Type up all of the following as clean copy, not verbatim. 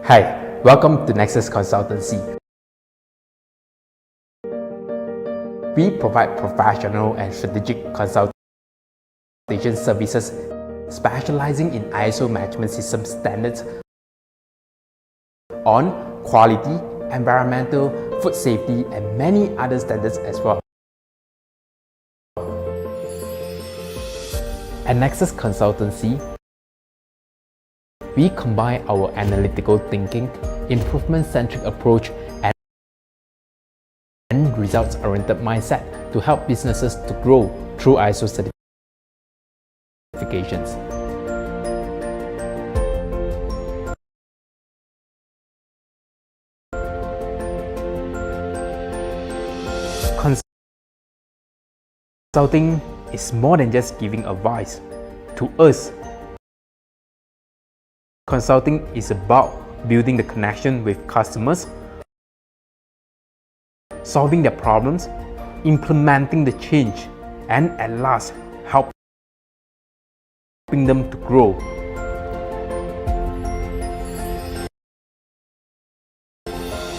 Hi, welcome to Nexus Consultancy. We provide professional and strategic consultation services specializing in ISO management system standards on quality, environmental, food safety, and many other standards as well. At Nexus Consultancy, we combine our analytical thinking, improvement-centric approach, and results-oriented mindset to help businesses to grow through ISO certifications. Consulting is more than just giving advice. To us, consulting is about building the connection with customers, solving their problems, implementing the change, and at last, helping them to grow.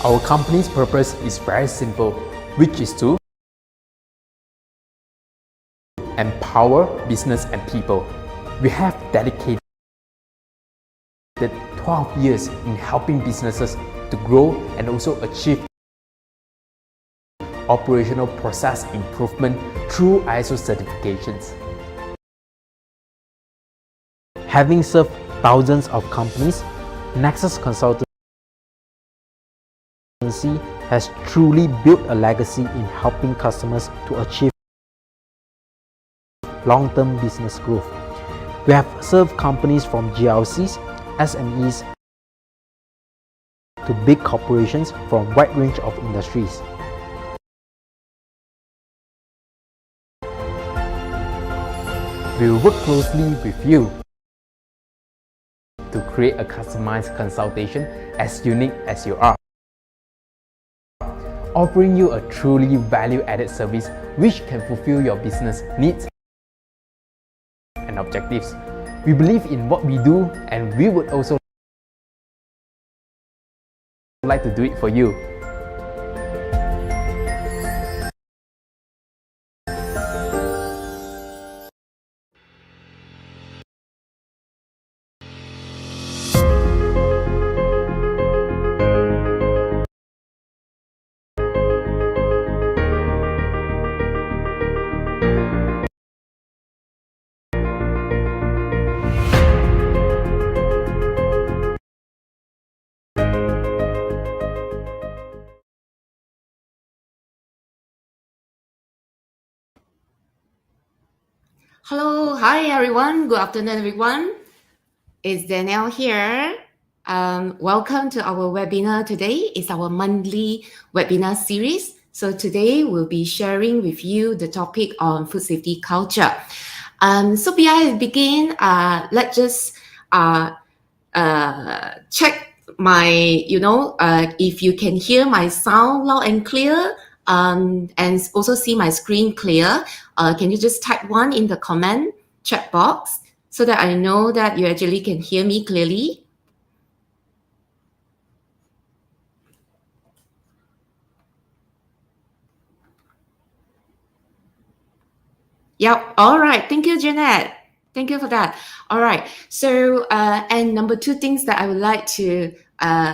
Our company's purpose is very simple, which is to empower business and people. We have dedicated 12 years in helping businesses to grow and also achieve operational process improvement through ISO certifications. Having served thousands of companies, Nexus Consultancy has truly built a legacy in helping customers to achieve long-term business growth. We have served companies from GLCs, SMEs, to big corporations from a wide range of industries. We will work closely with you to create a customized consultation as unique as you are, offering you a truly value-added service which can fulfill your business needs and objectives. We believe in what we do, and we would also like to do it for you. Hello, hi everyone. Good afternoon, everyone. It's Danielle here. Welcome to our webinar today. It's our monthly webinar series. So today we'll be sharing with you the topic on food safety culture. So before I begin, let's just check my, if you can hear my sound loud and clear. And also see my screen clear. Can you just type 1 in the comment chat box so that I know that you actually can hear me clearly? Yep. All right. Thank you, Jeanette. Thank you for that. All right. So, and number 2 things that I would like to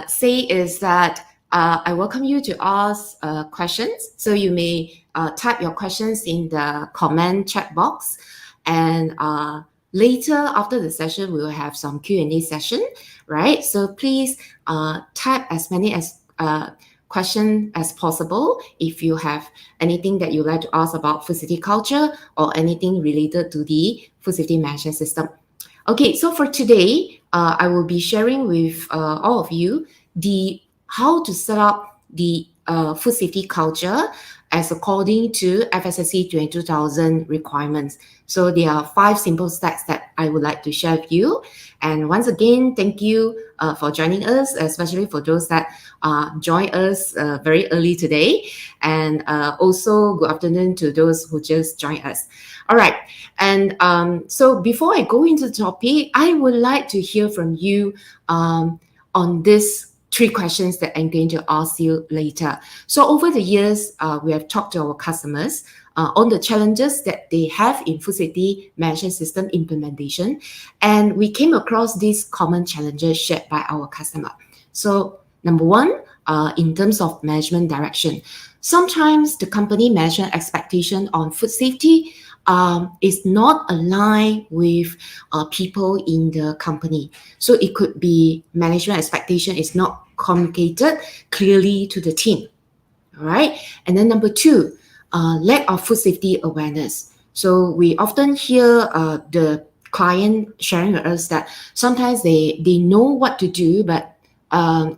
say is that I welcome you to ask questions. So you may type your questions in the comment chat box. And later, after the session, we will have some Q&A session, right? So please type as many questions as possible if you have anything that you'd like to ask about food safety culture or anything related to the food safety management system. Okay, so for today, I will be sharing with all of you how to set up the food safety culture as according to FSSC22000 requirements. So there are 5 simple steps that I would like to share with you. And once again, thank you for joining us, especially for those that joined us very early today. And also good afternoon to those who just joined us. All right. And so before I go into the topic, I would like to hear from you on these 3 questions that I'm going to ask you later. So over the years, we have talked to our customers on the challenges that they have in food safety management system implementation, and we came across these common challenges shared by our customer. So number 1, in terms of management direction, sometimes the company management expectation on food safety is not aligned with people in the company. So it could be management expectation is not communicated clearly to the team. All right. And then number 2, lack of food safety awareness. So we often hear the client sharing with us that sometimes they know what to do, but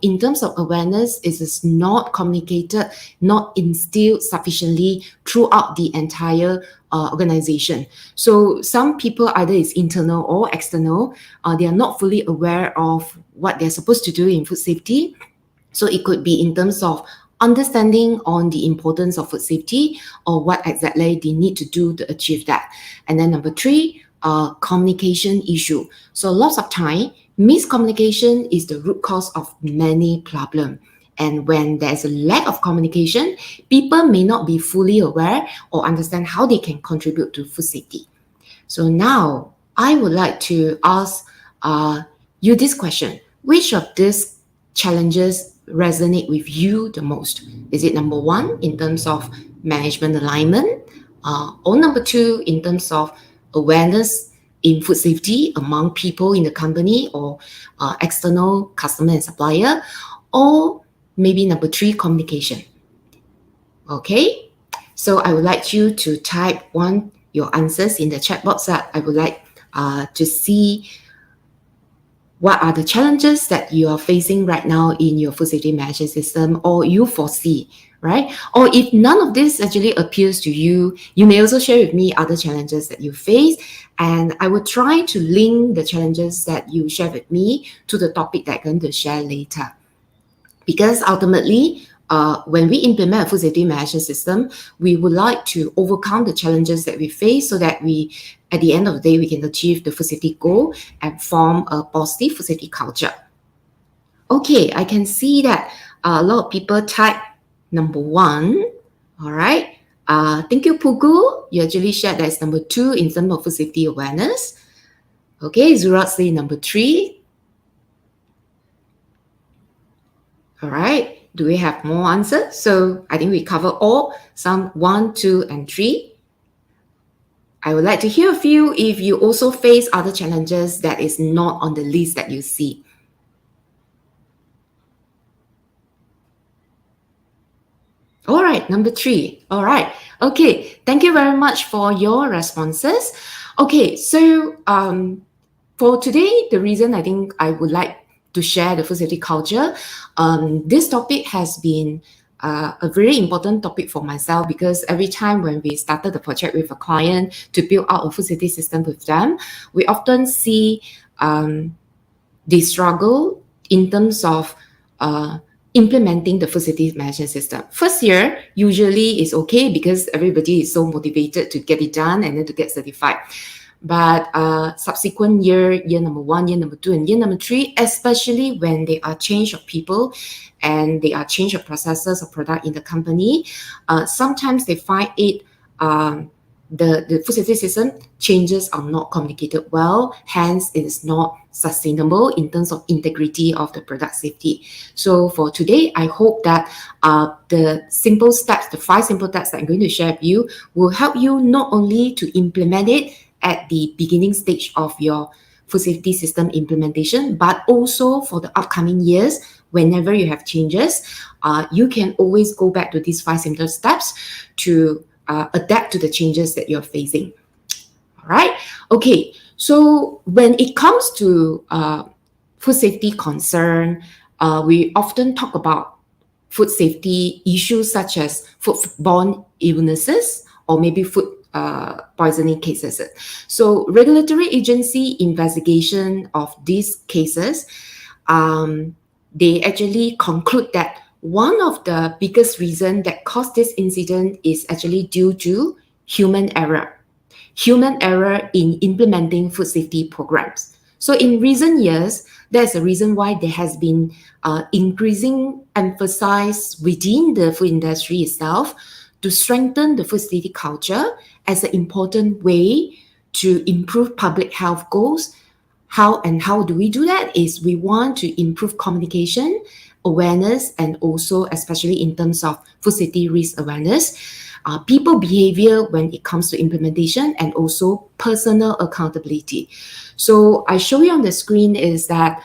in terms of awareness, it is not communicated, not instilled sufficiently throughout the entire organization. So some people, either it's internal or external, they are not fully aware of what they're supposed to do in food safety. So it could be in terms of understanding on the importance of food safety or what exactly they need to do to achieve that. And then number 3, communication issue. So lots of time, miscommunication is the root cause of many problems. And when there's a lack of communication, people may not be fully aware or understand how they can contribute to food safety. So now I would like to ask you this question. Which of these challenges resonate with you the most? Is it number 1 in terms of management alignment, or number 2 in terms of awareness in food safety among people in the company or external customer and supplier, or maybe number 3, communication? Okay, so I would like you to type your answers in the chat box that I would like to see what are the challenges that you are facing right now in your food safety management system, or you foresee, right? Or if none of this actually appeals to you, you may also share with me other challenges that you face, and I will try to link the challenges that you share with me to the topic that I'm going to share later. Because ultimately, when we implement a food safety management system, we would like to overcome the challenges that we face so that we, at the end of the day, we can achieve the food safety goal and form a positive food safety culture. Okay, I can see that a lot of people type number 1. All right. Thank you, Pugu. You actually shared that it's number 2 in terms of food safety awareness. Okay, Zurat say number 3. All right. Do we have more answers? So I think we cover all, some 1, 2, and 3. I would like to hear a few if you also face other challenges that is not on the list that you see. All right, number 3. All right. Okay, thank you very much for your responses. Okay, so for today, the reason I think I would like to share the food safety culture, this topic has been a very important topic for myself, because every time when we started the project with a client to build out a food safety system with them, we often see they struggle in terms of implementing the food safety management system. First year usually is okay because everybody is so motivated to get it done and then to get certified. But subsequent year number 1, year number 2, and year number 3, especially when there are change of people and there are change of processes or product in the company, sometimes they find it the food safety system changes are not communicated well, hence it is not sustainable in terms of integrity of the product safety. So for today, I hope that the simple steps, the 5 simple steps that I'm going to share with you will help you not only to implement it at the beginning stage of your food safety system implementation, but also for the upcoming years, whenever you have changes, you can always go back to these 5 simple steps to adapt to the changes that you're facing. All right. Okay. So when it comes to food safety concern, we often talk about food safety issues such as foodborne illnesses or maybe food poisoning cases. So regulatory agency investigation of these cases, they actually conclude that one of the biggest reasons that caused this incident is actually due to human error in implementing food safety programs. So in recent years, there's a reason why there has been increasing emphasis within the food industry itself to strengthen the food safety culture as an important way to improve public health goals. How do we do that? Is we want to improve communication, awareness, and also especially in terms of food safety risk awareness, people behavior when it comes to implementation, and also personal accountability. So I show you on the screen is that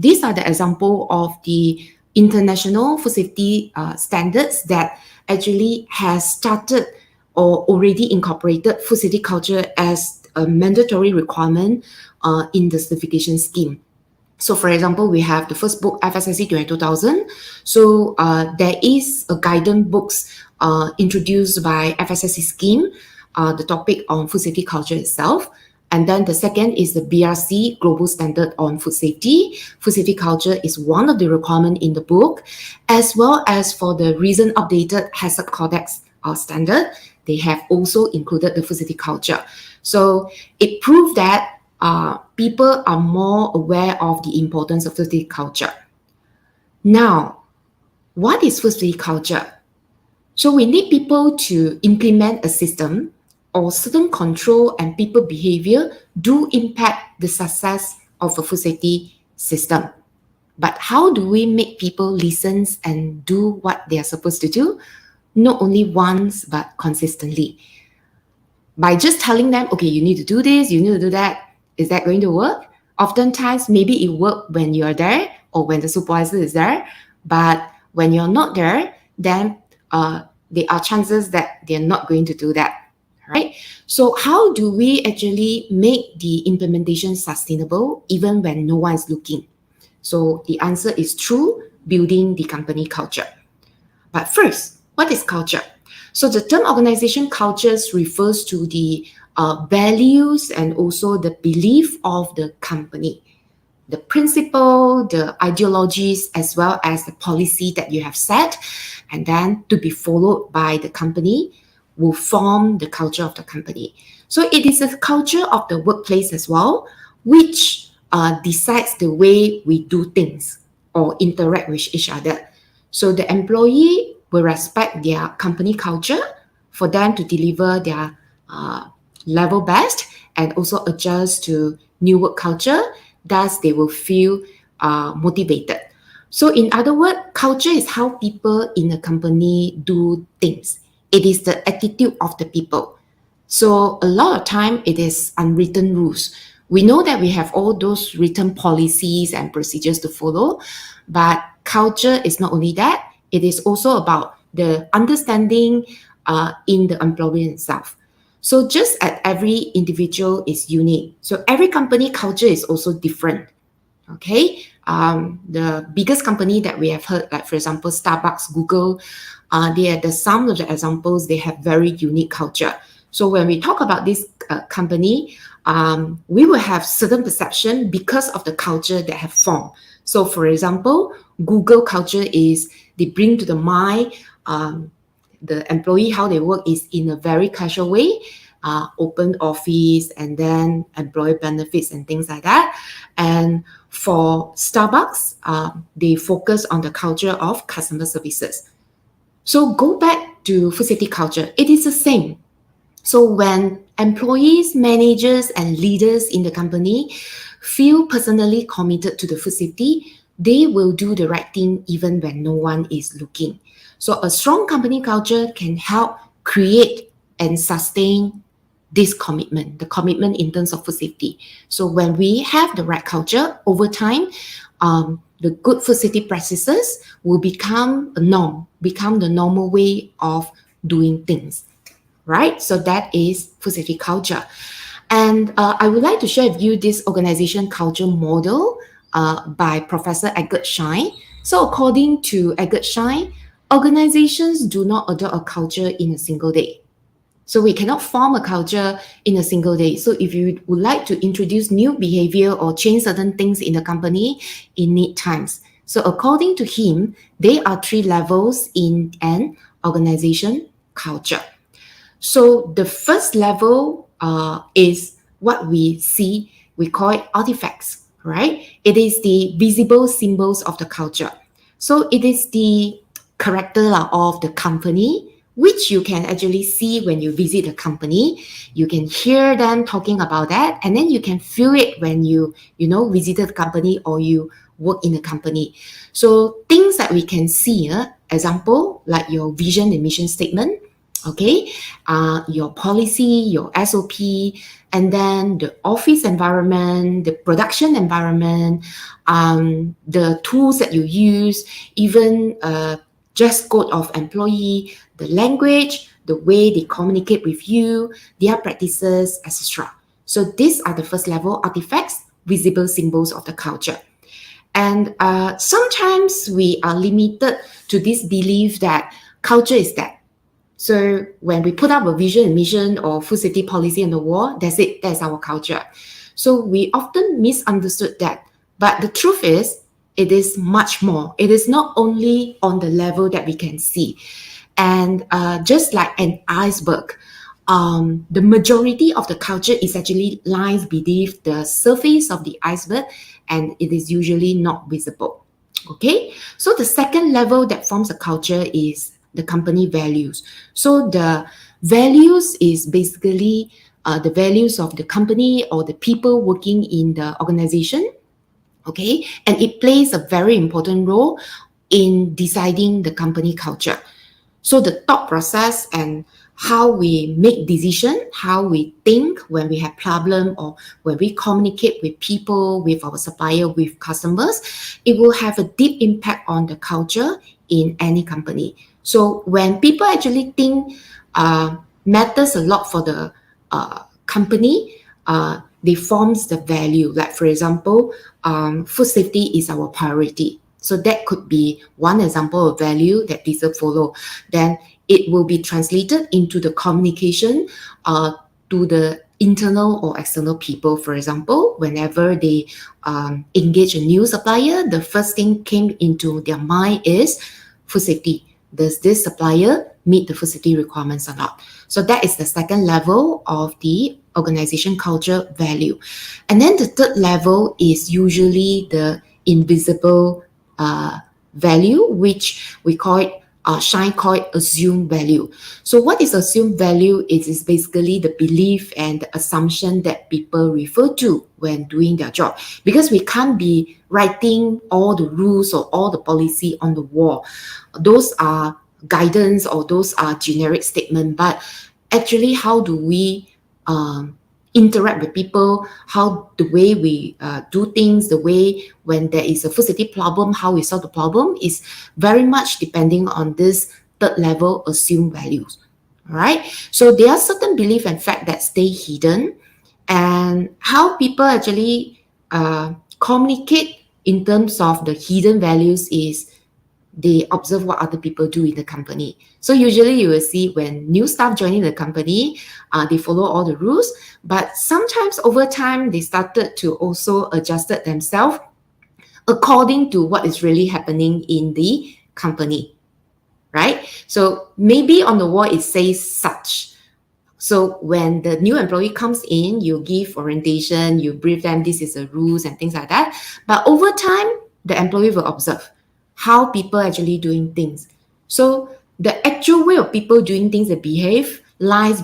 these are the example of the international food safety standards that actually has started or already incorporated food safety culture as a mandatory requirement in the certification scheme. So for example, we have the first book, FSSC22000. So there is a guidance books introduced by FSSC scheme, the topic on food safety culture itself. And then the second is the BRC Global Standard on Food Safety. Food safety culture is one of the requirements in the book, as well as for the recent updated Hazard Codex standard, they have also included the food safety culture. So it proved that people are more aware of the importance of food safety culture. Now, what is food safety culture? So we need people to implement a system or certain control and people behavior do impact the success of a food safety system. But how do we make people listen and do what they are supposed to do? Not only once, but consistently. By just telling them, okay, you need to do this, you need to do that, is that going to work? Oftentimes, maybe it works when you're there or when the supervisor is there, but when you're not there, then there are chances that they're not going to do that, right? So how do we actually make the implementation sustainable even when no one is looking? So the answer is through building the company culture. But first, what is culture? So the term organization cultures refers to the values and also the belief of the company, the principle, the ideologies, as well as the policy that you have set, and then to be followed by the company will form the culture of the company. So it is a culture of the workplace as well, which decides the way we do things or interact with each other. So the employee will respect their company culture for them to deliver their level best and also adjust to new work culture. Thus, they will feel motivated. So in other words, culture is how people in a company do things. It is the attitude of the people. So a lot of time it is unwritten rules. We know that we have all those written policies and procedures to follow, but culture is not only that, it is also about the understanding in the employee itself. So just as every individual is unique, so every company culture is also different. Okay, the biggest company that we have heard, like for example, Starbucks, Google, they are the some of the examples. They have very unique culture. So when we talk about this company, we will have certain perception because of the culture that have formed. So for example, Google culture is they bring to the mind the employee, how they work is in a very casual way, open office and then employee benefits and things like that. And for Starbucks, they focus on the culture of customer services. So go back to food safety culture. It is the same. So when employees, managers, and leaders in the company feel personally committed to the food safety, they will do the right thing even when no one is looking. So a strong company culture can help create and sustain this commitment, the commitment in terms of food safety. So when we have the right culture over time, the good food safety practices will become a norm, become the normal way of doing things, right? So that is food safety culture. And I would like to share with you this organization culture model by Professor Egbert Schein. So according to Egbert Schein, organizations do not adopt a culture in a single day. So we cannot form a culture in a single day. So if you would like to introduce new behavior or change certain things in the company, it needs times. So according to him, there are 3 levels in an organization culture. So the first level is what we see we call it artifacts, right? It is the visible symbols of the culture. So it is the character of the company, which you can actually see when you visit the company. You can hear them talking about that, and then you can feel it when you visited the company or you work in a company. So things that we can see, example, like your vision and mission statement, okay, your policy, your SOP, and then the office environment, the production environment, the tools that you use, even dress code of employee, the language, the way they communicate with you, their practices, etc. So these are the first level artifacts, visible symbols of the culture. And sometimes we are limited to this belief that culture is that. So when we put up a vision and mission or food safety policy on the wall, that's it, that's our culture. So we often misunderstood that. But the truth is, it is much more. It is not only on the level that we can see. And just like an iceberg, the majority of the culture is actually lies beneath the surface of the iceberg, and it is usually not visible. Okay, so the second level that forms a culture is the company values. So the values is basically the values of the company or the people working in the organization. Okay, and it plays a very important role in deciding the company culture. So the thought process and how we make decision, how we think when we have problem or when we communicate with people, with our supplier, with customers, it will have a deep impact on the culture in any company. So when people actually think matters a lot for the company, they forms the value. Like for example, food safety is our priority. So that could be one example of value that people follow. Then it will be translated into the communication to the internal or external people. For example, whenever they engage a new supplier, the first thing came into their mind is food safety. Does this supplier meet the food safety requirements or not? So that is the second level of the organization culture value. And then the third level is usually the invisible value, which we call it, Shine call it assumed value. So what is assumed value? It is basically the belief and the assumption that people refer to when doing their job. Because we can't be writing all the rules or all the policy on the wall. Those are guidance or those are generic statements. But actually, how do we interact with people, how the way we do things, the way when there is a food safety problem, how we solve the problem is very much depending on this third level assumed values. All right. So there are certain belief and fact that stay hidden, and how people actually communicate in terms of the hidden values is they observe what other people do in the company. So usually you will see when new staff joining the company, they follow all the rules, but sometimes over time they started to also adjust themselves according to what is really happening in the company, right? So maybe on the wall it says such. So when the new employee comes in, you give orientation, you brief them, this is the rules and things like that. But over time, the employee will observe how people actually doing things. So the actual way of people doing things and behave lies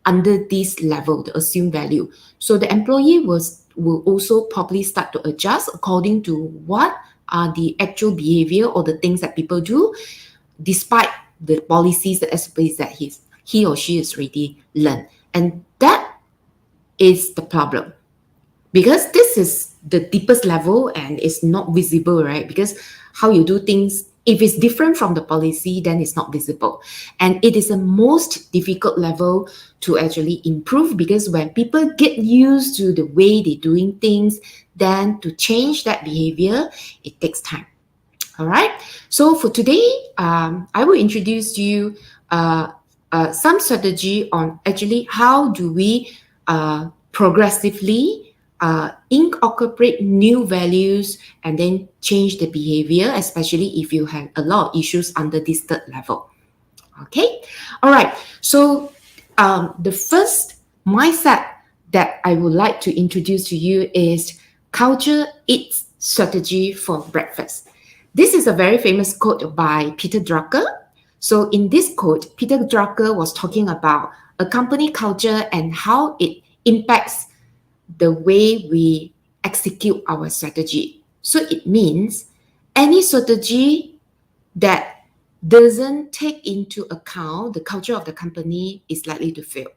under this level, the assumed value. So the employee will also probably start to adjust according to what are the actual behavior or the things that people do, despite the policies, the SOPs that he or she has already learned. And that is the problem. Because this is the deepest level and it's not visible, right? Because how you do things, if it's different from the policy, then it's not visible. And it is the most difficult level to actually improve, because when people get used to the way they're doing things, then to change that behavior, it takes time. All right. So for today, I will introduce to you some strategy on actually how do we progressively incorporate new values and then change the behavior, especially if you have a lot of issues under this third level. Okay. All right. So the first mindset that I would like to introduce to you is culture eats strategy for breakfast. This is a very famous quote by Peter Drucker. So in this quote, Peter Drucker was talking about a company culture and how it impacts the way we execute our strategy. So it means any strategy that doesn't take into account the culture of the company is likely to fail.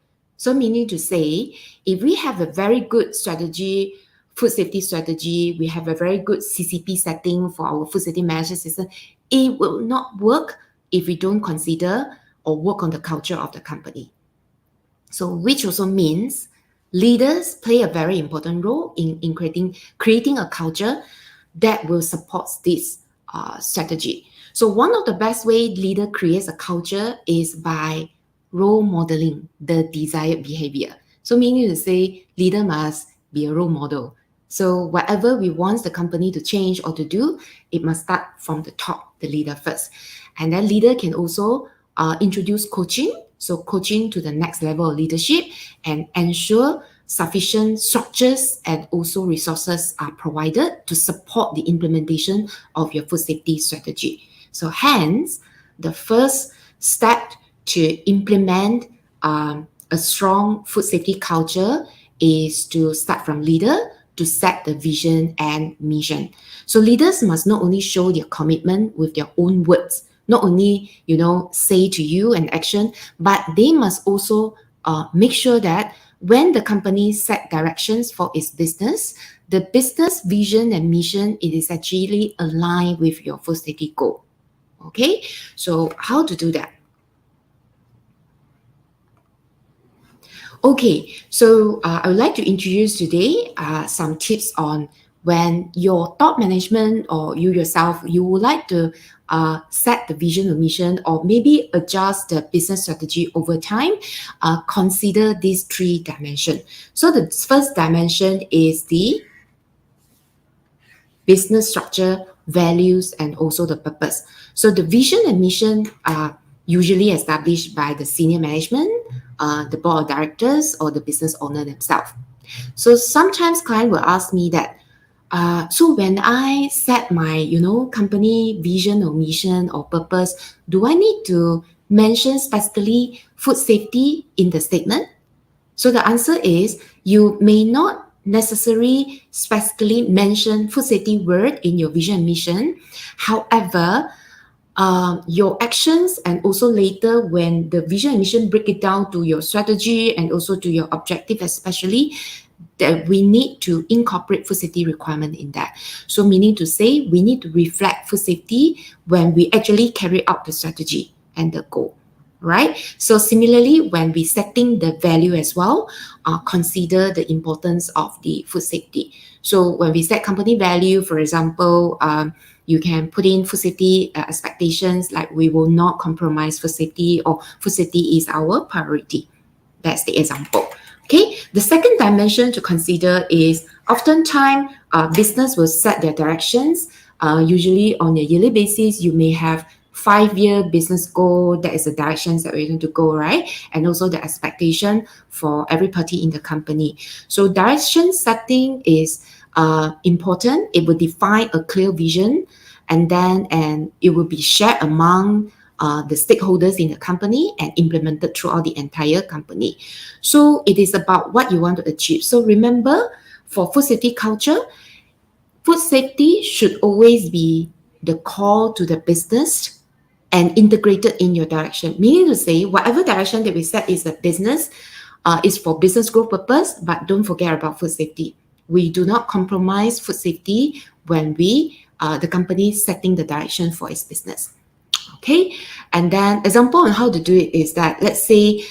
So meaning to say, if we have a very good strategy, food safety strategy, we have a very good CCP setting for our food safety management system, it will not work if we don't consider or work on the culture of the company. So which also means leaders play a very important role in creating a culture that will support this strategy. So one of the best way leader creates a culture is by role modeling the desired behavior. So meaning to say, leader must be a role model. So whatever we want the company to change or to do, it must start from the top, the leader first. And then leader can also introduce coaching. So coaching to the next level of leadership and ensure sufficient structures and also resources are provided to support the implementation of your food safety strategy. So hence, the first step to implement a strong food safety culture is to start from leader to set the vision and mission. So leaders must not only show their commitment with their own words, not only, say to you an action, but they must also make sure that when the company set directions for its business, the business vision and mission, it is actually aligned with your food safety goal. Okay, so how to do that? Okay, so I would like to introduce today some tips on when your top management or you yourself, you would like to set the vision or mission or maybe adjust the business strategy over time, consider these three dimensions. So the first dimension is the business structure, values, and also the purpose. So the vision and mission are usually established by the senior management, the board of directors, or the business owner themselves. So sometimes client will ask me that, so when I set my, company vision or mission or purpose, do I need to mention specifically food safety in the statement? So the answer is you may not necessarily specifically mention food safety word in your vision and mission. However, your actions and also later when the vision and mission break it down to your strategy and also to your objective especially, that we need to incorporate food safety requirement in that. So meaning to say we need to reflect food safety when we actually carry out the strategy and the goal, right? So similarly, when we setting the value as well, consider the importance of the food safety. So when we set company value, for example, you can put in food safety expectations like we will not compromise food safety or food safety is our priority. That's the example. Okay, the second dimension to consider is oftentimes business will set their directions. Usually on a yearly basis, you may have 5-year business goal. That is the directions that we're going to go, right? And also the expectation for every party in the company. So direction setting is important. It will define a clear vision and it will be shared among the stakeholders in the company and implemented throughout the entire company. So it is about what you want to achieve. So remember, for food safety culture, food safety should always be the call to the business and integrated in your direction. Meaning to say, whatever direction that we set is a business, is for business growth purpose, but don't forget about food safety. We do not compromise food safety when the company is setting the direction for its business. Okay, and then example on how to do it is that let's say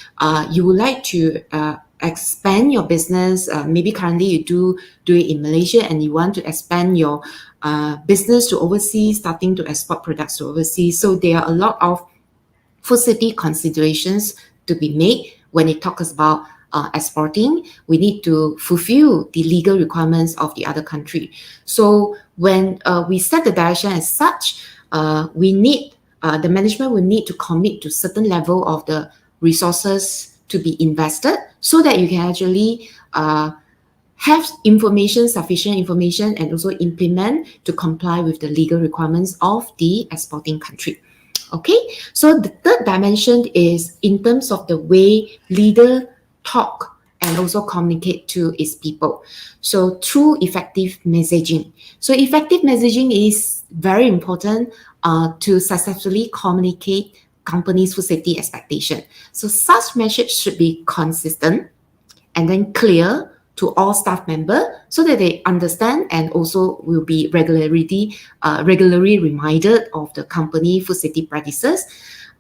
you would like to expand your business. Maybe currently you do it in Malaysia and you want to expand your business to overseas, starting to export products to overseas. So there are a lot of food safety considerations to be made when it talks about exporting. We need to fulfill the legal requirements of the other country. So when we set the direction as such, we need the management will need to commit to certain level of the resources to be invested so that you can actually have sufficient information, and also implement to comply with the legal requirements of the exporting country. Okay, so the third dimension is in terms of the way leader talk and also communicate to its people. So through effective messaging. So effective messaging is very important to successfully communicate company's food safety expectation. So such message should be consistent and then clear to all staff members so that they understand and also will be regularly reminded of the company food safety practices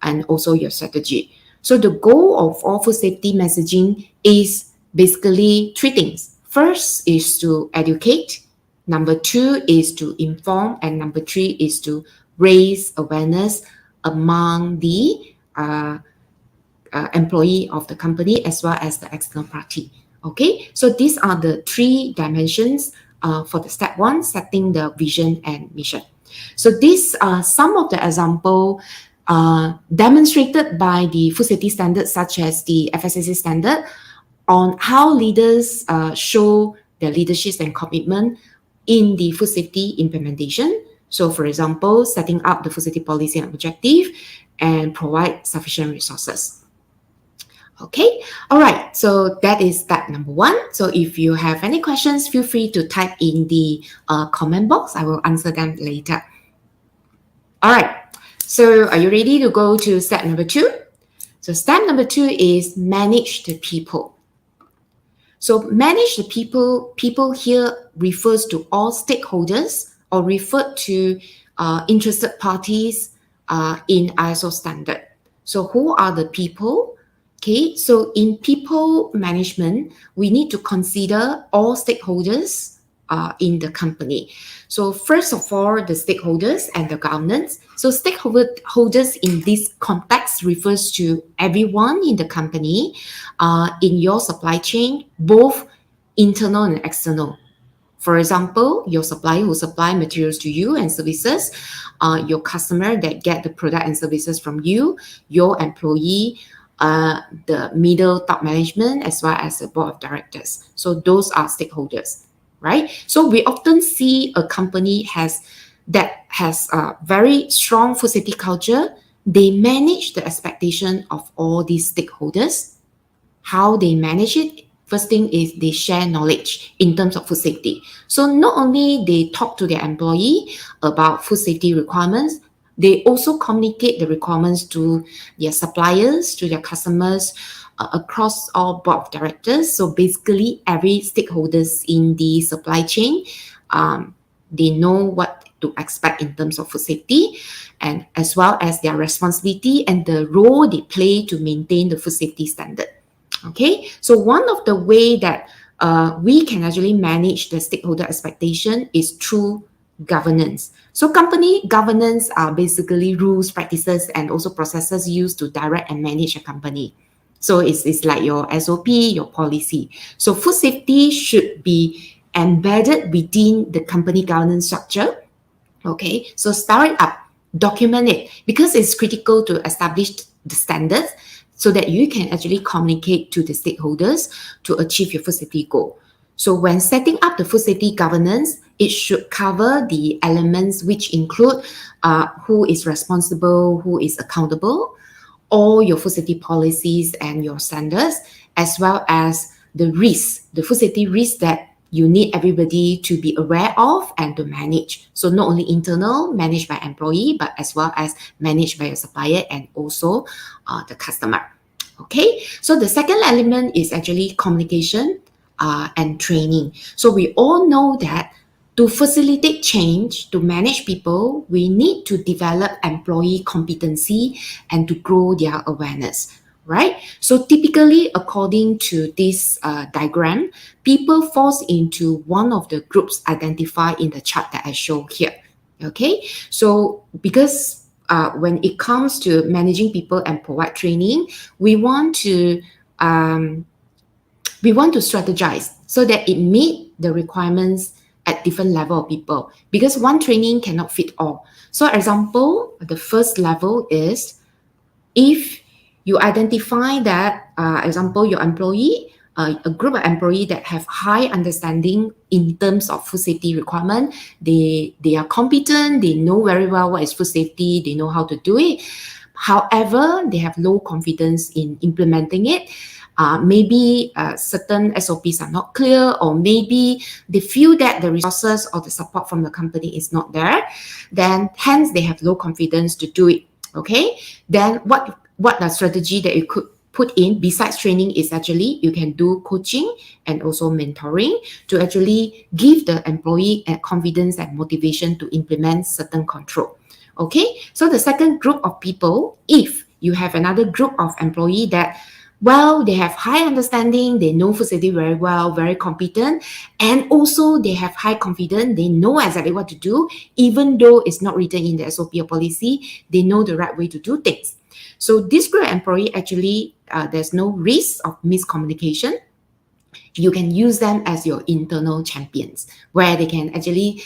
and also your strategy. So the goal of all food safety messaging is basically three things. First is to educate, number two is to inform, and number three is to raise awareness among the employee of the company as well as the external party. Okay, so these are the three dimensions for the step one, setting the vision and mission. So these are some of the example demonstrated by the food safety standards such as the FSSC standard on how leaders show their leadership and commitment in the food safety implementation. So for example, setting up the food safety policy and objective and provide sufficient resources. Okay, all right, so that is step number one. So if you have any questions, feel free to type in the comment box. I will answer them later. All right, so are you ready to go to step number two? So step number two is manage the people. So manage the people here refers to all stakeholders or referred to interested parties in ISO standard. So who are the people? Okay, so in people management, we need to consider all stakeholders in the company. So first of all, the stakeholders and the governance. So stakeholders in this context refers to everyone in the company in your supply chain, both internal and external. For example, your supplier who supply materials to you and services, your customer that get the product and services from you, your employee, the middle top management, as well as the board of directors. So those are stakeholders, right? So we often see a company that has a very strong food safety culture. They manage the expectation of all these stakeholders. How they manage it? First thing is they share knowledge in terms of food safety. So not only they talk to their employee about food safety requirements, they also communicate the requirements to their suppliers, to their customers, across all board of directors. So basically, every stakeholders in the supply chain, they know what to expect in terms of food safety, and as well as their responsibility and the role they play to maintain the food safety standard. Okay, so one of the way that we can actually manage the stakeholder expectation is through governance. So company governance are basically rules, practices, and also processes used to direct and manage a company. So it's like your SOP, your policy. So food safety should be embedded within the company governance structure. Okay, so start it up, document it, because it's critical to establish the standards so that you can actually communicate to the stakeholders to achieve your food safety goal. So when setting up the food safety governance, it should cover the elements which include who is responsible, who is accountable, all your food safety policies and your standards, as well as the risks, the food safety risks that you need everybody to be aware of and to manage. So not only internal, managed by employee, but as well as managed by your supplier and also the customer. Okay, so the second element is actually communication and training. So we all know that to facilitate change, to manage people, we need to develop employee competency and to grow their awareness, right? So typically, according to this diagram, people falls into one of the groups identified in the chart that I show here. Okay, so because when it comes to managing people and provide training, we want to strategize so that it meet the requirements at different level of people, because one training cannot fit all. So example, the first level is if you identify that, example, your employee a group of employees that have high understanding in terms of food safety requirement. They are competent, they know very well what is food safety, they know how to do it. However, they have low confidence in implementing it. Maybe certain SOPs are not clear, or maybe they feel that the resources or the support from the company is not there. Then hence they have low confidence to do it. Okay. Then what the strategy that you could put in besides training is actually you can do coaching and also mentoring to actually give the employee confidence and motivation to implement certain control. Okay, so the second group of people, if you have another group of employee that, well, they have high understanding, they know food safety very well, very competent, and also they have high confidence, they know exactly what to do, even though it's not written in the SOP or policy, they know the right way to do things. So this group of employee actually, there's no risk of miscommunication. You can use them as your internal champions, where they can actually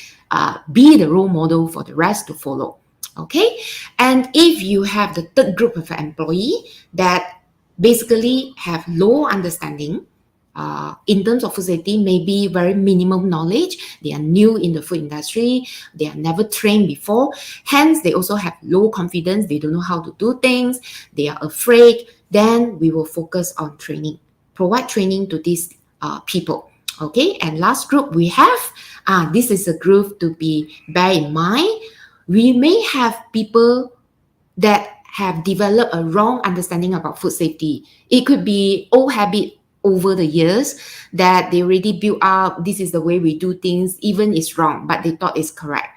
be the role model for the rest to follow. Okay, and if you have the third group of employee that basically have low understanding in terms of food safety, maybe very minimum knowledge, they are new in the food industry, they are never trained before, hence they also have low confidence, they don't know how to do things, they are afraid, then we will focus on training, provide training to these people. Okay, and last group we have, this is a group to be bear in mind. We may have people that have developed a wrong understanding about food safety. It could be old habit over the years that they already built up. This is the way we do things, even it's wrong, but they thought it's correct.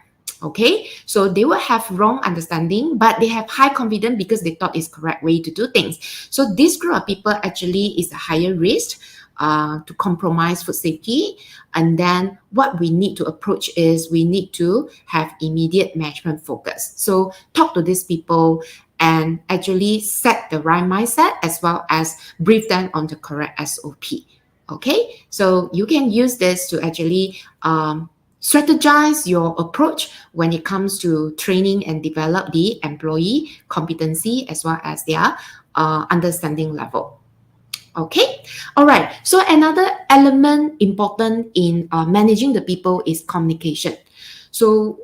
Okay, so they will have wrong understanding, but they have high confidence because they thought it's correct way to do things. So this group of people actually is a higher risk to compromise food safety. And then what we need to approach is we need to have immediate management focus. So talk to these people and actually set the right mindset as well as brief them on the correct SOP. Okay, so you can use this to actually strategize your approach when it comes to training and develop the employee competency as well as their understanding level. Okay, all right. So another element important in managing the people is communication. So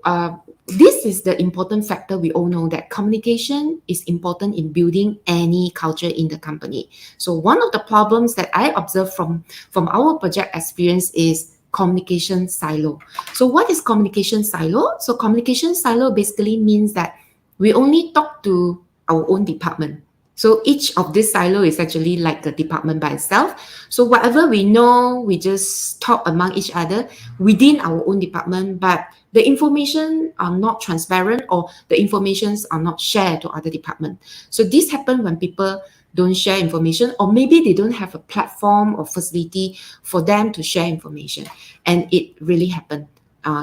this is the important factor. We all know that communication is important in building any culture in the company. So one of the problems that I observed from our project experience is communication silo. So what is communication silo? So communication silo basically means that we only talk to our own department. So each of this silo is actually like a department by itself. So whatever we know, we just talk among each other within our own department, but the information are not transparent or the informations are not shared to other departments. So this happens when people don't share information, or maybe they don't have a platform or facility for them to share information. And it really happened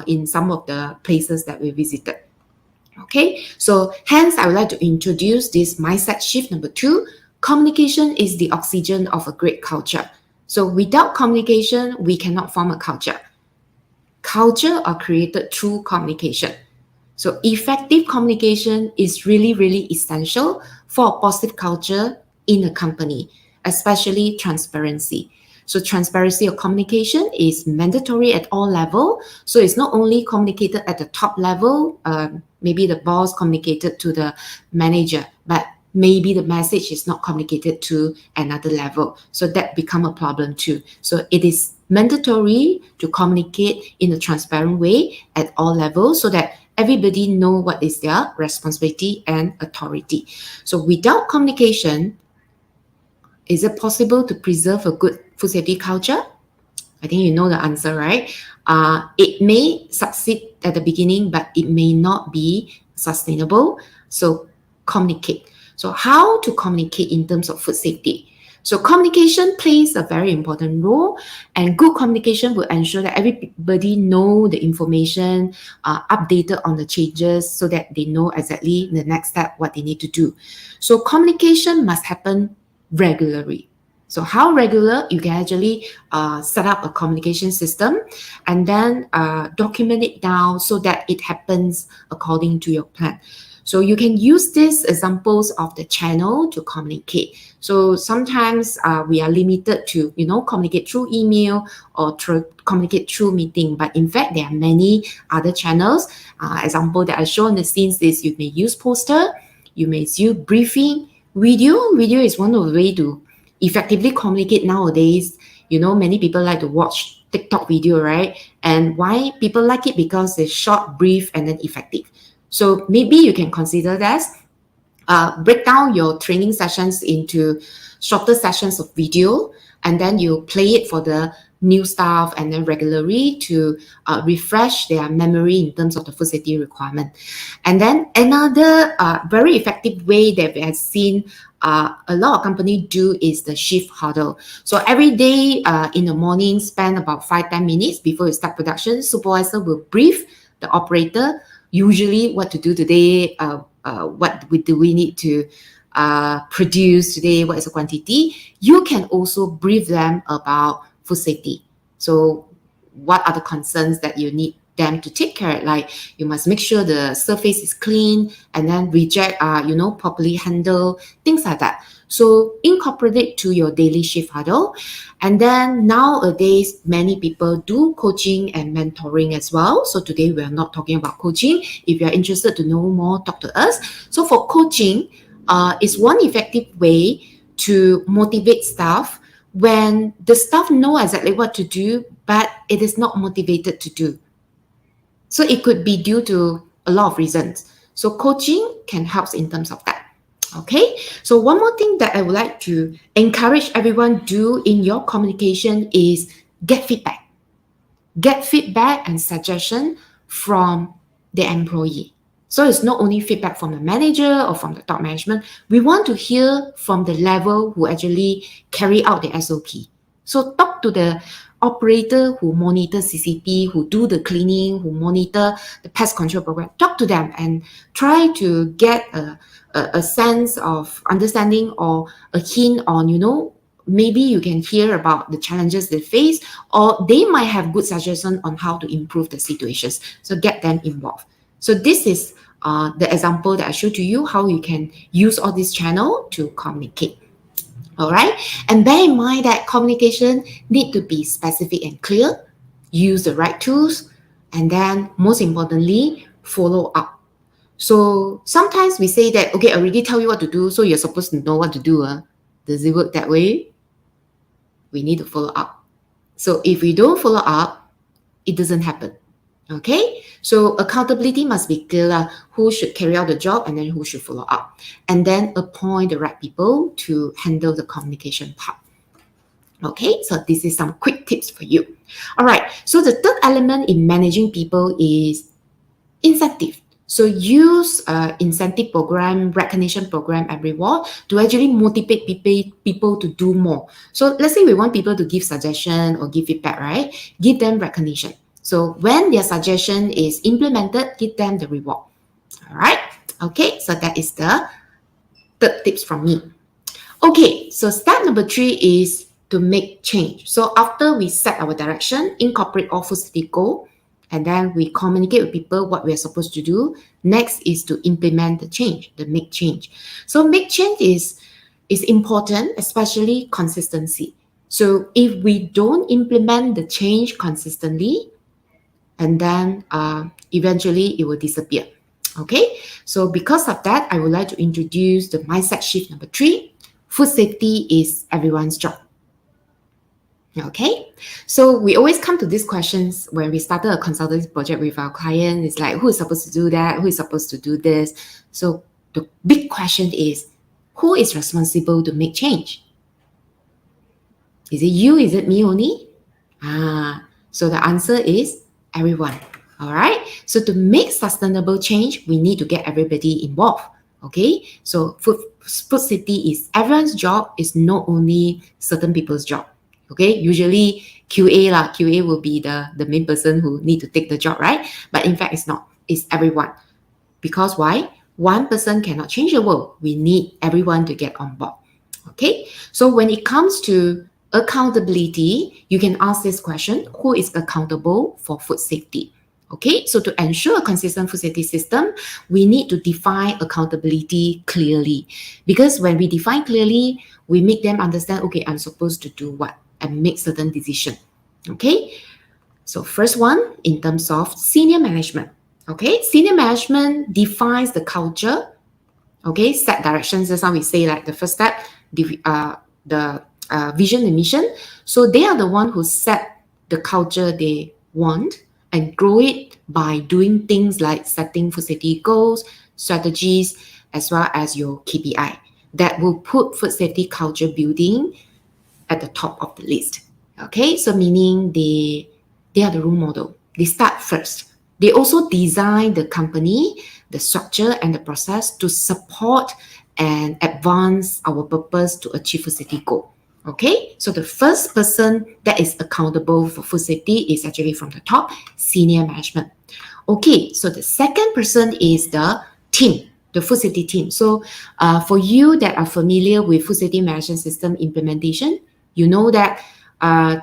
in some of the places that we visited. Okay, so hence I would like to introduce this mindset shift number 2. Communication is the oxygen of a great culture. So without communication, we cannot form a culture. Culture are created through communication. So effective communication is really, really essential for a positive culture in a company, especially transparency. So transparency of communication is mandatory at all levels. So it's not only communicated at the top level, maybe the boss communicated to the manager, but maybe the message is not communicated to another level. So that become a problem too. So it is mandatory to communicate in a transparent way at all levels so that everybody know what is their responsibility and authority. So without communication, is it possible to preserve a good food safety culture? I think you know the answer, right? It may succeed at the beginning, but it may not be sustainable. So communicate. So how to communicate in terms of food safety? So communication plays a very important role, and good communication will ensure that everybody know the information, updated on the changes so that they know exactly the next step, what they need to do. So communication must happen regularly. So how regular? You can actually set up a communication system and then document it down so that it happens according to your plan. So you can use these examples of the channel to communicate. So sometimes we are limited to, communicate through email or communicate through meeting. But in fact, there are many other channels. Example that I show in the scenes is you may use poster, you may use briefing, video. Video is one of the way to effectively communicate nowadays. Many people like to watch TikTok video, right? And why people like it? Because it's short, brief, and then effective. So maybe you can consider that. Break down your training sessions into shorter sessions of video, and then you play it for the new staff and then regularly to refresh their memory in terms of the food safety requirement. And then another very effective way that we have seen a lot of companies do is the shift huddle. So every day in the morning, spend about 5-10 minutes before you start production. Supervisor will brief the operator, usually what to do today, what do we need to produce today, what is the quantity. You can also brief them about food safety. So what are the concerns that you need them to take care of? Like you must make sure the surface is clean and then reject properly handle, things like that. So incorporate it to your daily shift huddle. And then nowadays, many people do coaching and mentoring as well. So today we are not talking about coaching. If you are interested to know more, talk to us. So for coaching, is one effective way to motivate staff when the staff know exactly what to do, but it is not motivated to do. So it could be due to a lot of reasons. So coaching can help in terms of that. Okay, so one more thing that I would like to encourage everyone do in your communication is get feedback. Get feedback and suggestion from the employee. So it's not only feedback from the manager or from the top management. We want to hear from the level who actually carry out the SOP. So talk to the operator who monitor CCP, who do the cleaning, who monitor the pest control program. Talk to them and try to get a sense of understanding or a hint on, maybe you can hear about the challenges they face, or they might have good suggestions on how to improve the situations. So get them involved. So this is the example that I showed to you, how you can use all this channel to communicate. All right. And bear in mind that communication need to be specific and clear, use the right tools, and then most importantly, follow up. So sometimes we say that, okay, I already tell you what to do, so you're supposed to know what to do. Does it work that way? We need to follow up. So if we don't follow up, it doesn't happen. Okay, so accountability must be clear, who should carry out the job and then who should follow up. And then appoint the right people to handle the communication part. Okay, so this is some quick tips for you. All right, so the third element in managing people is incentive. So use incentive program, recognition program, and reward to actually motivate people to do more. So let's say we want people to give suggestion or give feedback, right? Give them recognition. So when their suggestion is implemented, give them the reward. All right. Okay. So that is the third tips from me. Okay. So step number 3 is to make change. So after we set our direction, incorporate all food safety goal, and then we communicate with people what we are supposed to do. Next is to implement the change, the make change. So make change is important, especially consistency. So if we don't implement the change consistently, and then eventually it will disappear. Okay, so because of that, I would like to introduce the mindset shift number 3. Food safety is everyone's job. Okay, so we always come to these questions when we started a consultancy project with our client. It's like, who is supposed to do that? Who is supposed to do this? So the big question is, who is responsible to make change? Is it you? Is it me only? So the answer is everyone. All right. So to make sustainable change, we need to get everybody involved. Okay. So food safety is everyone's job. It's not only certain people's job. Okay. Usually QA will be the main person who need to take the job, right? But in fact, it's not. It's everyone. Because why? One person cannot change the world. We need everyone to get on board. Okay. So when it comes to accountability, you can ask this question: who is accountable for food safety? Okay, so to ensure a consistent food safety system, we need to define accountability clearly. Because when we define clearly, we make them understand, okay, I'm supposed to do what and make certain decision. Okay, so first one, in terms of senior management. Okay, senior management defines the culture. Okay, set directions. That's how we say, like the first step, the vision and mission. So they are the one who set the culture they want and grow it by doing things like setting food safety goals, strategies, as well as your KPI that will put food safety culture building at the top of the list. Okay, so meaning they are the role model. They start first. They also design the company, the structure, and the process to support and advance our purpose to achieve food safety goal. Okay, so the first person that is accountable for food safety is actually from the top, senior management. Okay, so the second person is the team, the food safety team. So for you that are familiar with food safety management system implementation, you know that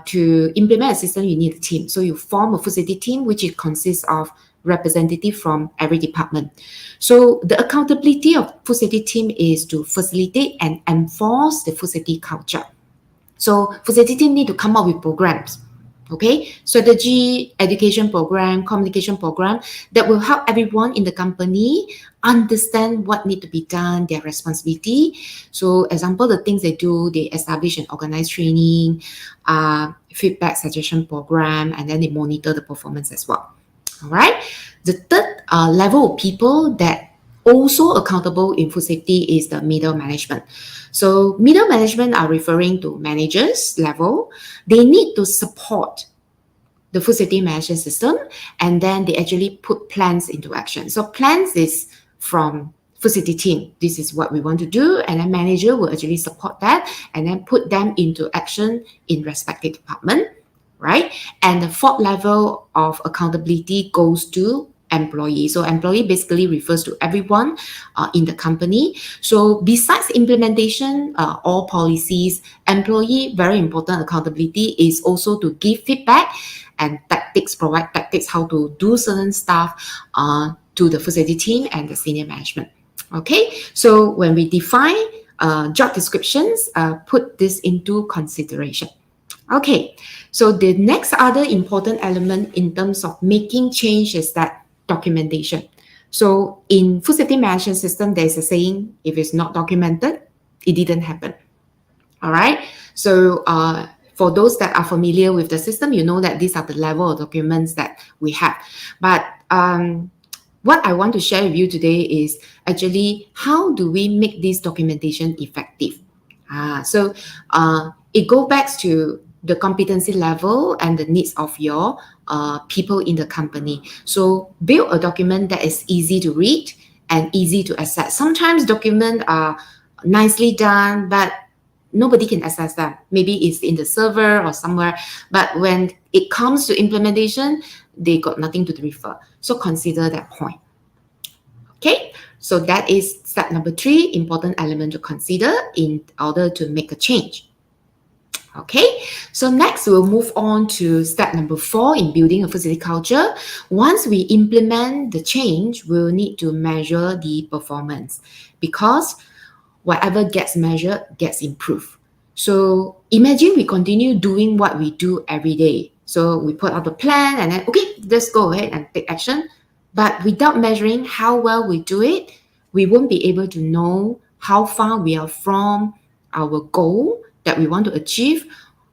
to implement a system, you need a team. So you form a food safety team, which it consists of representative from every department. So the accountability of food safety team is to facilitate and enforce the food safety culture. So food safety team need to come up with programs, okay, strategy, education program, communication program that will help everyone in the company understand what need to be done, their responsibility. So example, the things they do, they establish and organize training, feedback suggestion program, and then they monitor the performance as well. All right. The third level of people that also accountable in food safety is the middle management. So middle management are referring to managers level. They need to support the food safety management system, and then they actually put plans into action. So plans is from food safety team. This is what we want to do, and then manager will actually support that and then put them into action in respective department, right? And the fourth level of accountability goes to employee. So employee basically refers to everyone in the company. So besides implementation, all policies, employee, very important accountability is also to give feedback and tactics, provide tactics how to do certain stuff to the food safety team and the senior management. Okay, so when we define job descriptions, put this into consideration. Okay, so the next other important element in terms of making change is that documentation. So in food safety management system, there's a saying, if it's not documented, it didn't happen. All right. So for those that are familiar with the system, you know that these are the level of documents that we have. But what I want to share with you today is actually how do we make this documentation effective? So it goes back to the competency level and the needs of your people in the company. So build a document that is easy to read and easy to access. Sometimes documents are nicely done, but nobody can access them. Maybe it's in the server or somewhere, but when it comes to implementation, they got nothing to refer. So consider that point. Okay, so that is step number 3, important element to consider in order to make a change. Okay, so next we'll move on to step number 4 in building a food safety culture. Once we implement the change, we'll need to measure the performance because whatever gets measured gets improved. So imagine we continue doing what we do every day. So we put out the plan and then, okay, let's go ahead and take action. But without measuring how well we do it, we won't be able to know how far we are from our goal that we want to achieve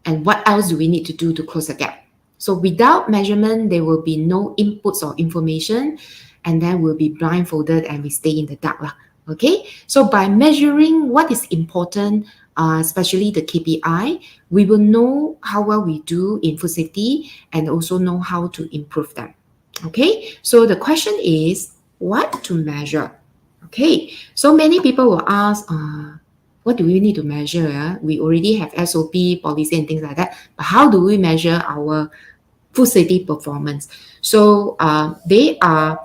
and what else do we need to do to close the gap. So without measurement, there will be no inputs or information, and then we'll be blindfolded and we stay in the dark. Okay, so by measuring what is important, especially the KPI, we will know how well we do in food safety and also know how to improve them. Okay, so the question is what to measure? Okay, so many people will ask, what do we need to measure? We already have SOP, policy, and things like that. But how do we measure our food safety performance? So there are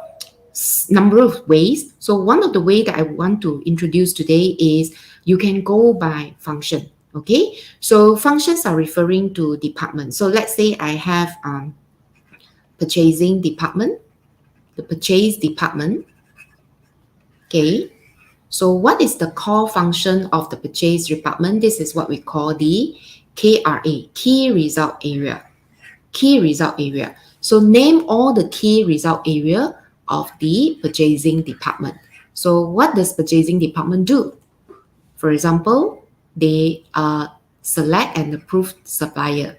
number of ways. So one of the ways that I want to introduce today is you can go by function. Okay, so functions are referring to departments. So let's say I have purchasing department, the purchase department. Okay, so what is the core function of the purchase department? This is what we call the KRA, key result area. Key result area. So name all the key result area of the purchasing department. So what does purchasing department do? For example, they select and approve supplier,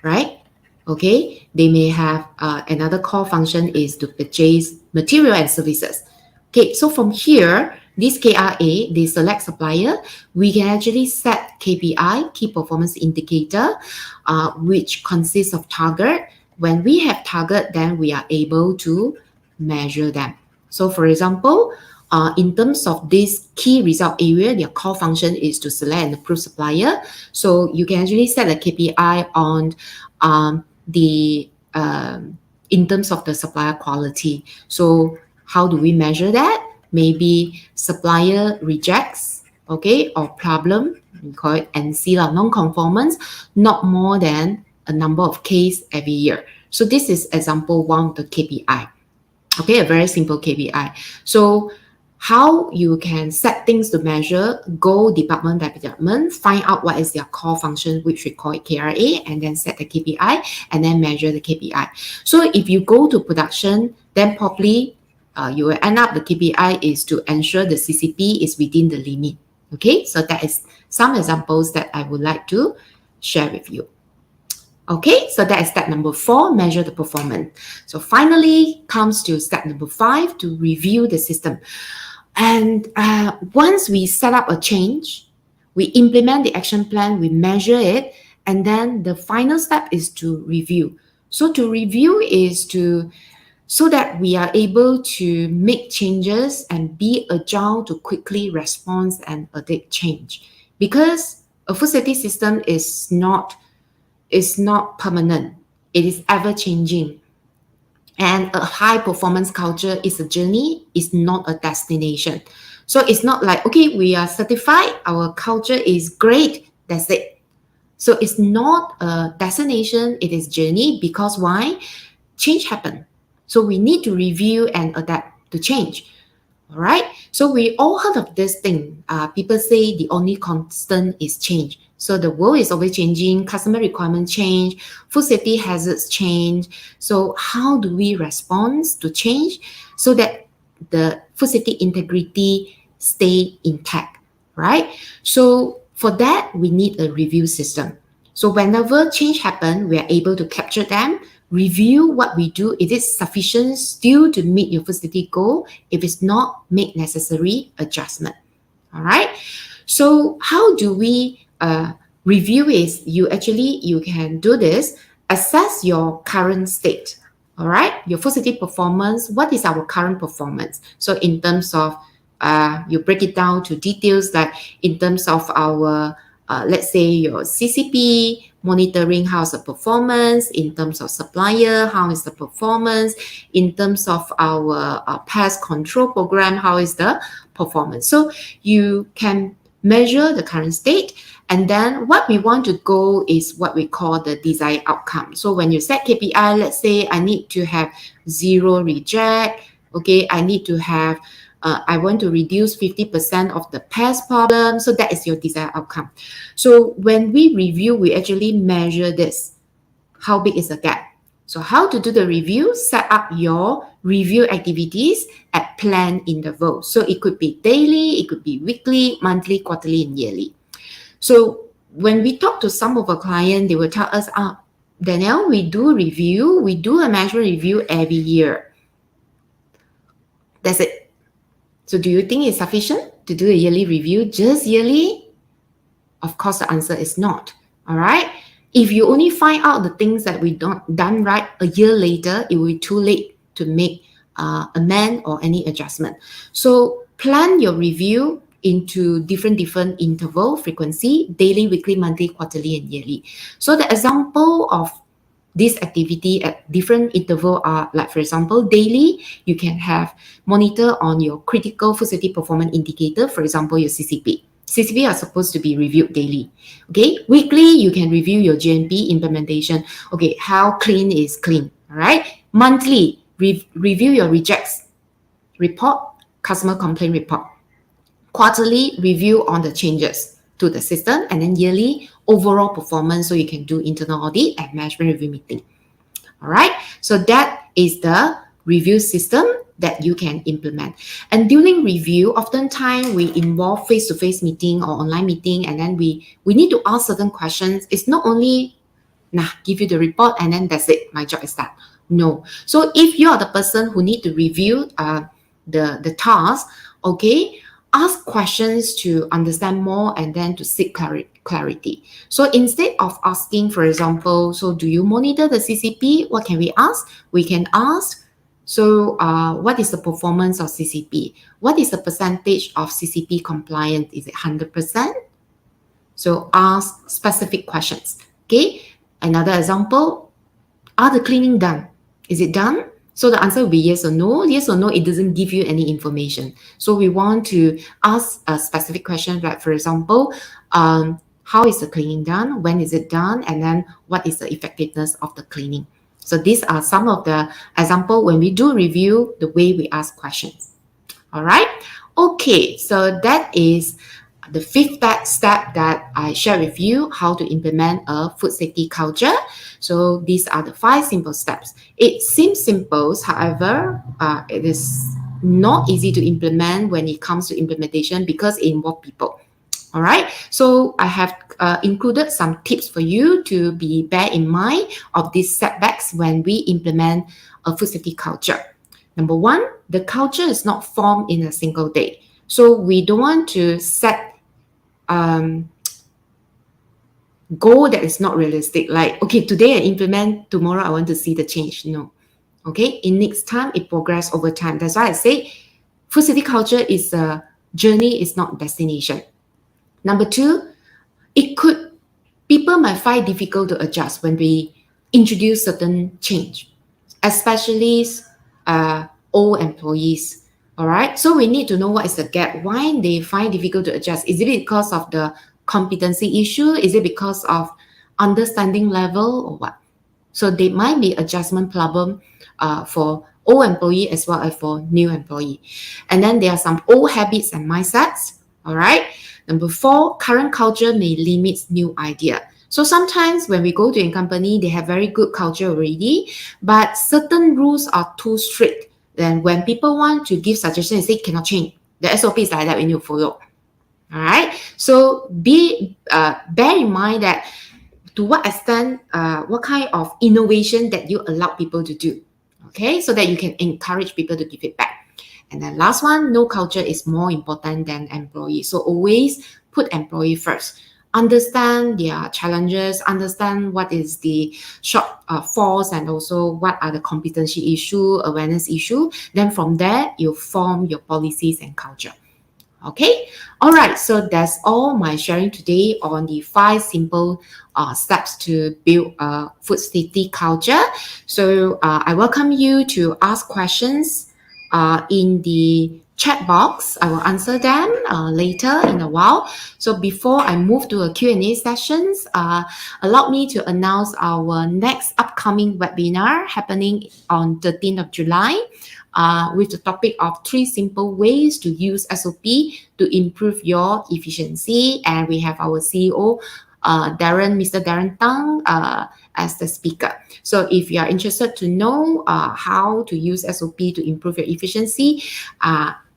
right? Okay, they may have another core function is to purchase material and services. Okay, so from here, this KRA, they select supplier, we can actually set KPI, key performance indicator, which consists of target. When we have target, then we are able to measure them. So for example, in terms of this key result area, their core function is to select and approve supplier. So you can actually set a KPI on in terms of the supplier quality. So how do we measure that? Maybe supplier rejects, okay, or problem, we call it NC, non-conformance, not more than a number of case every year. So this is example one of the KPI. Okay, a very simple KPI. So how you can set things to measure, go department by department, find out what is their core function, which we call it KRA, and then set the KPI, and then measure the KPI. So if you go to production, then probably you will end up the KPI is to ensure the CCP is within the limit. Okay, so that is some examples that I would like to share with you. Okay, so that is step number 4, measure the performance. So finally comes to step number 5, to review the system. And once we set up a change, we implement the action plan, we measure it, and then the final step is to review. So to review is so that we are able to make changes and be agile to quickly respond and adapt change. Because a food safety system is not permanent. It is ever changing. And a high performance culture is a journey, it's not a destination. So it's not like, okay, we are certified, our culture is great, that's it. So it's not a destination, it is journey. Because why? Change happens. So we need to review and adapt to change. All right. So we all heard of this thing. People say the only constant is change. So the world is always changing, customer requirements change, food safety hazards change. So how do we respond to change so that the food safety integrity stay intact, right? So for that, we need a review system. So whenever change happens, we are able to capture them, review what we do. Is it sufficient still to meet your food safety goal? If it's not, make necessary adjustment. All right. So how do we review? Is you can do this, assess your current state. All right. Your food safety performance. What is our current performance? So in terms of you break it down to details, like in terms of our let's say your CCP monitoring, how's the performance, in terms of supplier, how is the performance, in terms of our pest control program, how is the performance. So you can measure the current state, and then what we want to go is what we call the desired outcome. So when you set KPI, let's say I need to have 0 reject, okay, I need to have I want to reduce 50% of the pest problem. So that is your desired outcome. So when we review, we actually measure this. How big is the gap? So how to do the review? Set up your review activities at planned intervals. So it could be daily, it could be weekly, monthly, quarterly, and yearly. So when we talk to some of our clients, they will tell us, Danielle, we do a management review every year. That's it. So do you think it's sufficient to do a yearly review, just yearly? Of course, the answer is not. All right. If you only find out the things that we don't done right a year later, it will be too late to make amend or any adjustment. So plan your review into different interval frequency, daily, weekly, monthly, quarterly, and yearly. So the example of this activity at different interval are, like for example, daily, you can have monitor on your critical food safety performance indicator, for example, your CCP. CCP are supposed to be reviewed daily. Okay, weekly you can review your GMP implementation. Okay, how clean is clean. All right, monthly review your rejects report, customer complaint report. Quarterly review on the changes to the system, and then yearly overall performance, so you can do internal audit and management review meeting. All right, so that is the review system that you can implement. And during review, oftentimes we involve face-to-face meeting or online meeting, and then we need to ask certain questions. It's not only give you the report and then that's it, my job is done. No. So if you are the person who need to review the task, okay, ask questions to understand more and then to seek clarity. So instead of asking, for example, so do you monitor the CCP? What can we ask? We can ask, so what is the performance of CCP? What is the percentage of CCP compliant? Is it 100%? So ask specific questions. Okay. Another example, are the cleaning done? Is it done? So the answer will be yes or no. Yes or no, it doesn't give you any information. So we want to ask a specific question, like for example, how is the cleaning done? When is it done? And then what is the effectiveness of the cleaning? So these are some of the examples when we do review, the way we ask questions. All right. Okay, so that is the fifth step that I share with you, how to implement a food safety culture. So these are the 5 simple steps. It seems simple, however, it is not easy to implement when it comes to implementation because it involves people. All right, so I have included some tips for you to bear in mind of these setbacks when we implement a food safety culture. Number 1, the culture is not formed in a single day. So we don't want to set goal that is not realistic. Like, okay, today I implement, tomorrow I want to see the change. No. Okay, it needs time, it progresses over time. That's why I say food safety culture is a journey, is not destination. Number 2, people might find difficult to adjust when we introduce certain change, especially old employees. All right, so we need to know what is the gap, why they find difficult to adjust. Is it because of the competency issue? Is it because of understanding level or what? So there might be adjustment problem for old employee as well as for new employee. And then there are some old habits and mindsets. All right. Number 4, current culture may limit new idea. So sometimes when we go to a company, they have very good culture already, but certain rules are too strict. Then when people want to give suggestions, they say cannot change. The SOP is like that, we need to follow. All right. So bear in mind that to what extent, what kind of innovation that you allow people to do. Okay, so that you can encourage people to give it back. And then last one, no culture is more important than employee. So always put employee first. Understand their challenges, understand what is the shortfalls, and also what are the competency issue, awareness issue. Then from there, you form your policies and culture. Okay, all right, so that's all my sharing today on the 5 simple steps to build a food safety culture. So I welcome you to ask questions in the chat box. I will answer them later in a while. So before I move to a Q&A sessions, allow me to announce our next upcoming webinar happening on 13th of July. With the topic of 3 simple ways to use SOP to improve your efficiency. And we have our CEO, Mr. Darren Tang, as the speaker. So if you are interested to know how to use SOP to improve your efficiency,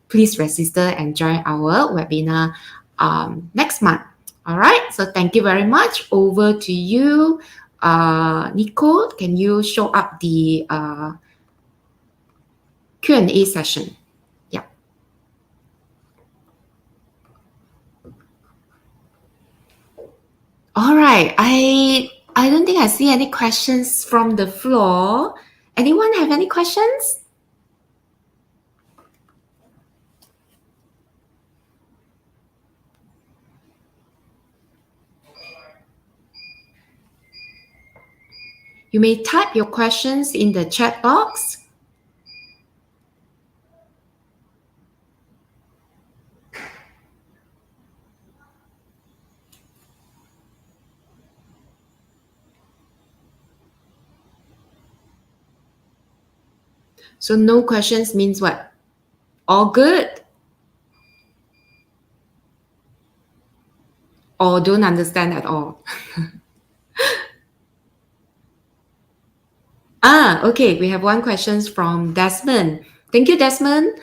please register and join our webinar next month. All right, so thank you very much. Over to you, Nicole. Can you show up the Q&A session? Yeah. All right. I don't think I see any questions from the floor. Anyone have any questions? You may type your questions in the chat box. So no questions means what? All good? Or don't understand at all? Okay. We have one question from Desmond. Thank you, Desmond.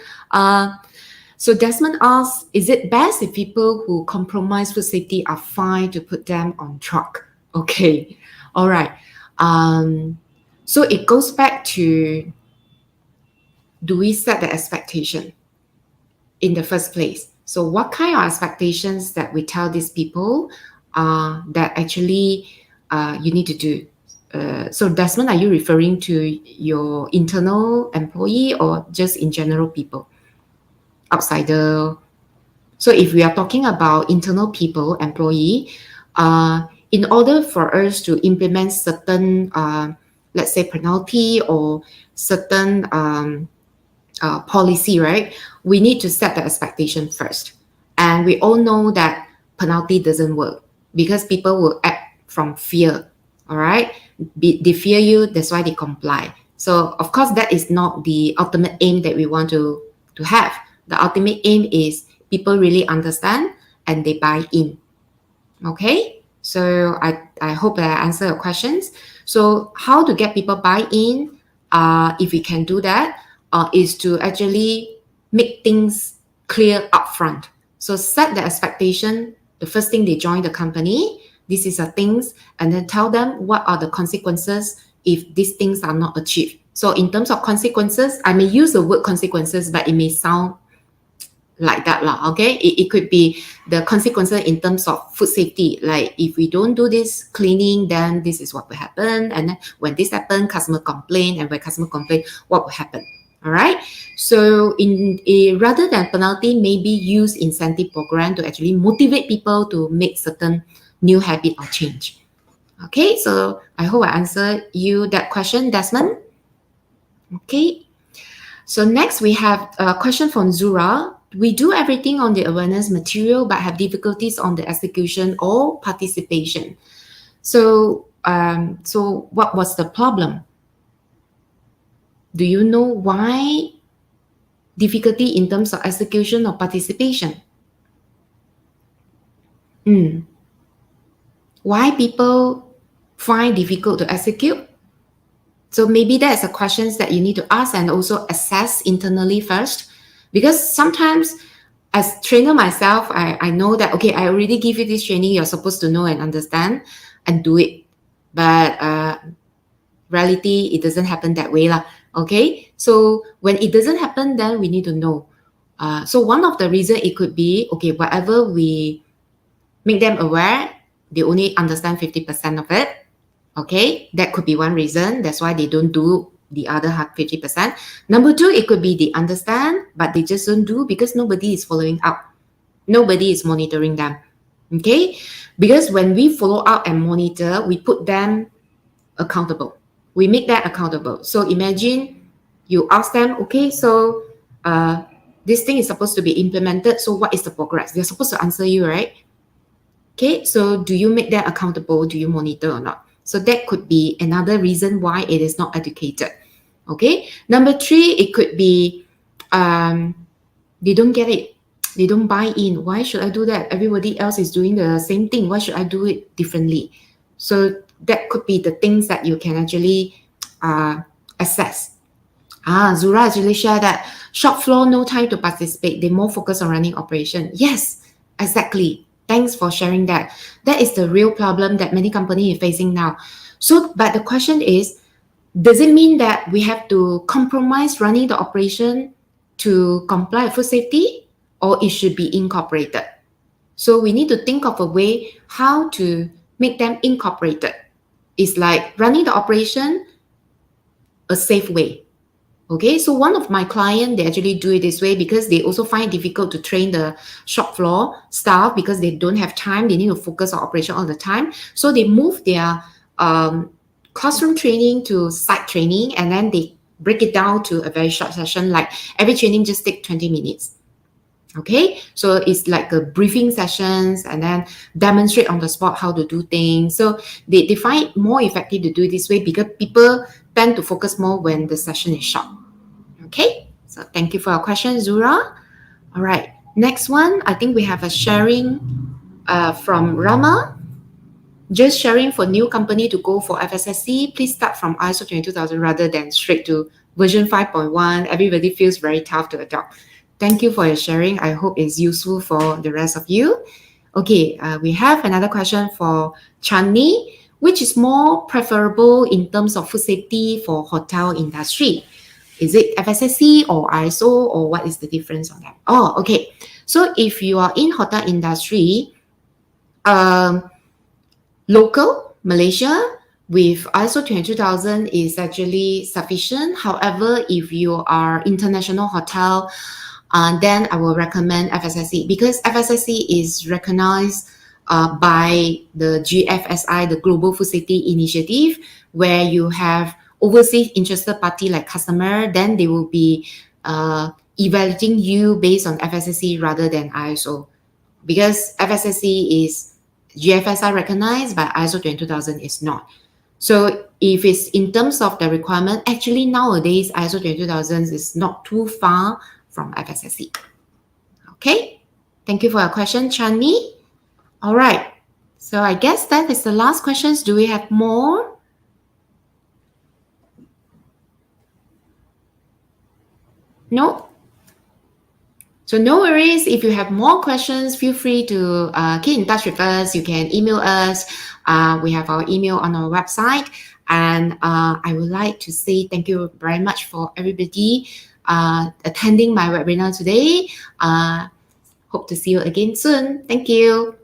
So Desmond asks, is it best if people who compromise food safety are fined to put them on truck? Okay. All right. So it goes back to, do we set the expectation in the first place? So what kind of expectations that we tell these people that actually you need to do? So Desmond, are you referring to your internal employee or just in general people? Outsider. So if we are talking about internal people, employee, in order for us to implement certain, let's say, penalty or certain policy, right? We need to set the expectation first. And we all know that penalty doesn't work because people will act from fear, all right? They fear you, that's why they comply. So, of course, that is not the ultimate aim that we want to have. The ultimate aim is people really understand and they buy in. Okay, so I hope that I answer your questions. So how to get people buy in, if we can do that, is to actually make things clear upfront. So set the expectation the first thing they join the company. This is the things, and then tell them what are the consequences if these things are not achieved. So in terms of consequences, I may use the word consequences, but it may sound like that lah. Okay, it could be the consequences in terms of food safety, like if we don't do this cleaning, then this is what will happen, and then when this happen, customer complain, and when customer complain, what will happen. All right, so rather than penalty, maybe use incentive program to actually motivate people to make certain new habit or change. Okay, so I hope I answered you that question, Desmond. Okay, so next we have a question from Zura. We do everything on the awareness material but have difficulties on the execution or participation. So, so what was the problem? Do you know why difficulty in terms of execution or participation? Why people find difficult to execute? So maybe that's a questions that you need to ask and also assess internally first. Because sometimes as trainer myself, I know that, okay, I already give you this training, you're supposed to know and understand and do it. But reality, it doesn't happen that way lah. Okay, so when it doesn't happen, then we need to know. So one of the reason it could be, okay, whatever we make them aware, they only understand 50% of it. Okay, that could be one reason. That's why they don't do the other 50%. Number two, it could be they understand, but they just don't do because nobody is following up. Nobody is monitoring them. Okay, because when we follow up and monitor, we put them accountable. We make that accountable. So imagine you ask them, okay, so this thing is supposed to be implemented. So what is the progress? They're supposed to answer you, right? Okay, so do you make them accountable? Do you monitor or not? So that could be another reason why it is not educated. Okay, number three, it could be they don't get it. They don't buy in. Why should I do that? Everybody else is doing the same thing. Why should I do it differently? So that could be the things that you can actually assess. Zura actually shared that shop floor, no time to participate. They more focus on running operation. Yes, exactly. Thanks for sharing that. That is the real problem that many companies are facing now. So, but the question is, does it mean that we have to compromise running the operation to comply with food safety, or it should be incorporated? So we need to think of a way how to make them incorporated. It's like running the operation a safe way. Okay, so one of my clients, they actually do it this way because they also find it difficult to train the shop floor staff because they don't have time. They need to focus on operation all the time. So they move their classroom training to site training, and then they break it down to a very short session, like every training just take 20 minutes. Okay, so it's like a briefing sessions and then demonstrate on the spot how to do things. So they find it more effective to do it this way because people tend to focus more when the session is short. Okay, so thank you for your question, Zura. All right, next one, I think we have a sharing from Rama. Just sharing for new company to go for FSSC, please start from ISO 22000 rather than straight to version 5.1. Everybody feels very tough to adopt. Thank you for your sharing. I hope it's useful for the rest of you. Okay, we have another question for Chani. Which is more preferable in terms of food safety for hotel industry? Is it FSSC or ISO, or what is the difference on that? Oh, okay. So if you are in hotel industry, local Malaysia with ISO 22000 is actually sufficient. However, if you are international hotel, then I will recommend FSSC, because FSSC is recognized by the GFSI, the Global Food Safety Initiative, where you have overseas interested party like customer, then they will be evaluating you based on FSSC rather than ISO, because FSSC is GFSI recognized, but ISO 22000 is not. So if it's in terms of the requirement, actually nowadays ISO 22000 is not too far from FSSC. Okay, thank you for your question, Chani. All right, so I guess that is the last questions. Do we have more? No? So no worries. If you have more questions, feel free to get in touch with us. You can email us. We have our email on our website. And I would like to say thank you very much for everybody attending my webinar today. Hope to see you again soon. Thank you.